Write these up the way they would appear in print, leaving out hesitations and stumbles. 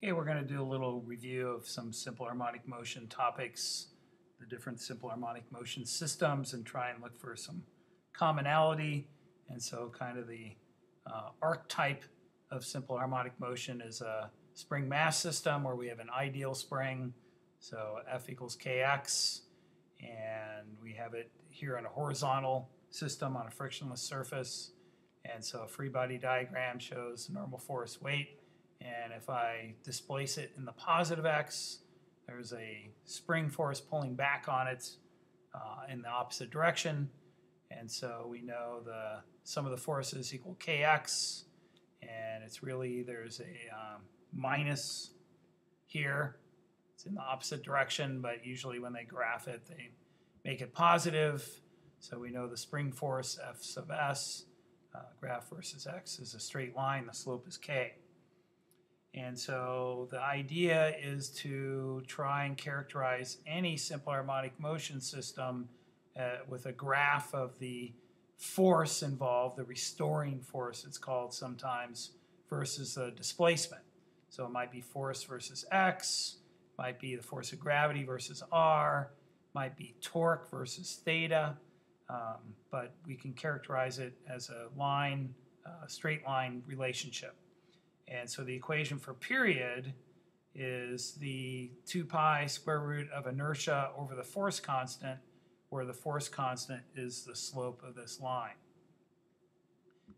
Okay, we're going to do a little review of some simple harmonic motion topics, the different simple harmonic motion systems, and try and look for some commonality. And so kind of the archetype of simple harmonic motion is a spring mass system where we have an ideal spring, so F equals kx, and we have it here on a horizontal system on a frictionless surface. And so a free body diagram shows normal force weight. And if I displace it in the positive x, there's a spring force pulling back on it in the opposite direction. And so we know the sum of the forces equal kx. And it's really, there's a minus here. It's in the opposite direction, but usually when they graph it, they make it positive. So we know the spring force F sub s, graph versus x, is a straight line. The slope is k. And so the idea is to try and characterize any simple harmonic motion system with a graph of the force involved, the restoring force it's called sometimes, versus the displacement. So it might be force versus x, might be the force of gravity versus r, might be torque versus theta, but we can characterize it as a line, straight line relationship. And so the equation for period is the 2 pi square root of inertia over the force constant, where the force constant is the slope of this line.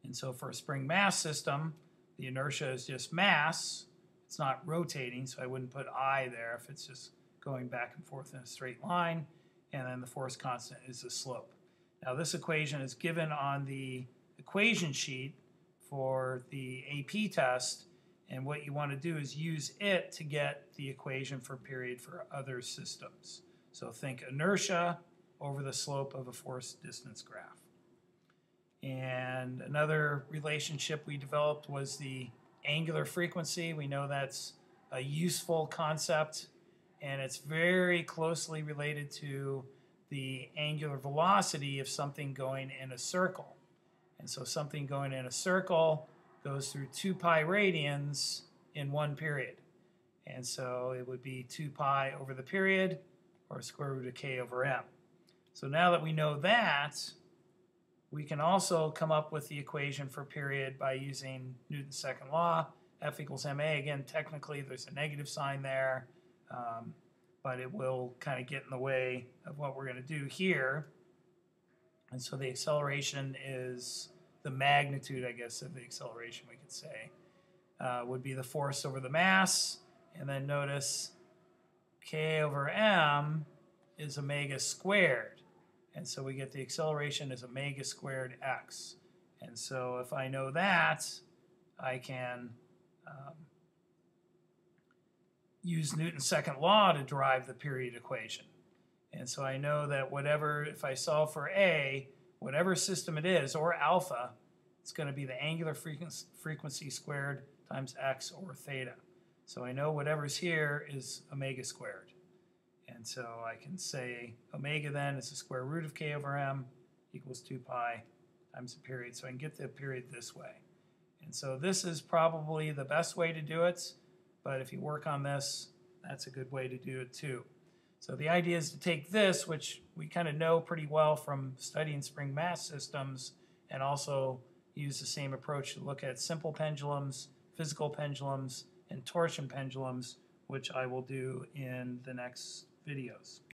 And so for a spring mass system, the inertia is just mass. It's not rotating, so I wouldn't put I there if it's just going back and forth in a straight line. And then the force constant is the slope. Now this equation is given on the equation sheet for the AP test, and what you want to do is use it to get the equation for period for other systems. So think inertia over the slope of a force distance graph. And another relationship we developed was the angular frequency. We know that's a useful concept, and it's very closely related to the angular velocity of something going in a circle. And so something going in a circle goes through 2 pi radians in one period. And so it would be 2 pi over the period, or square root of k over m. So now that we know that, we can also come up with the equation for period by using Newton's second law, F equals ma. Again, technically there's a negative sign there, but it will kind of get in the way of what we're going to do here. And so the acceleration is the magnitude, I guess, of the acceleration, we could say, would be the force over the mass. And then notice k over m is omega squared. And so we get the acceleration as omega squared x. And so if I know that, I can use Newton's second law to derive the period equation. And so I know that whatever, if I solve for A, whatever system it is, or alpha, it's going to be the angular frequency squared times x over theta. So I know whatever's here is omega squared. And so I can say omega then is the square root of k over m equals 2 pi times the period. So I can get the period this way. And so this is probably the best way to do it, but if you work on this, that's a good way to do it too. So the idea is to take this, which we kind of know pretty well from studying spring mass systems, and also use the same approach to look at simple pendulums, physical pendulums, and torsion pendulums, which I will do in the next videos.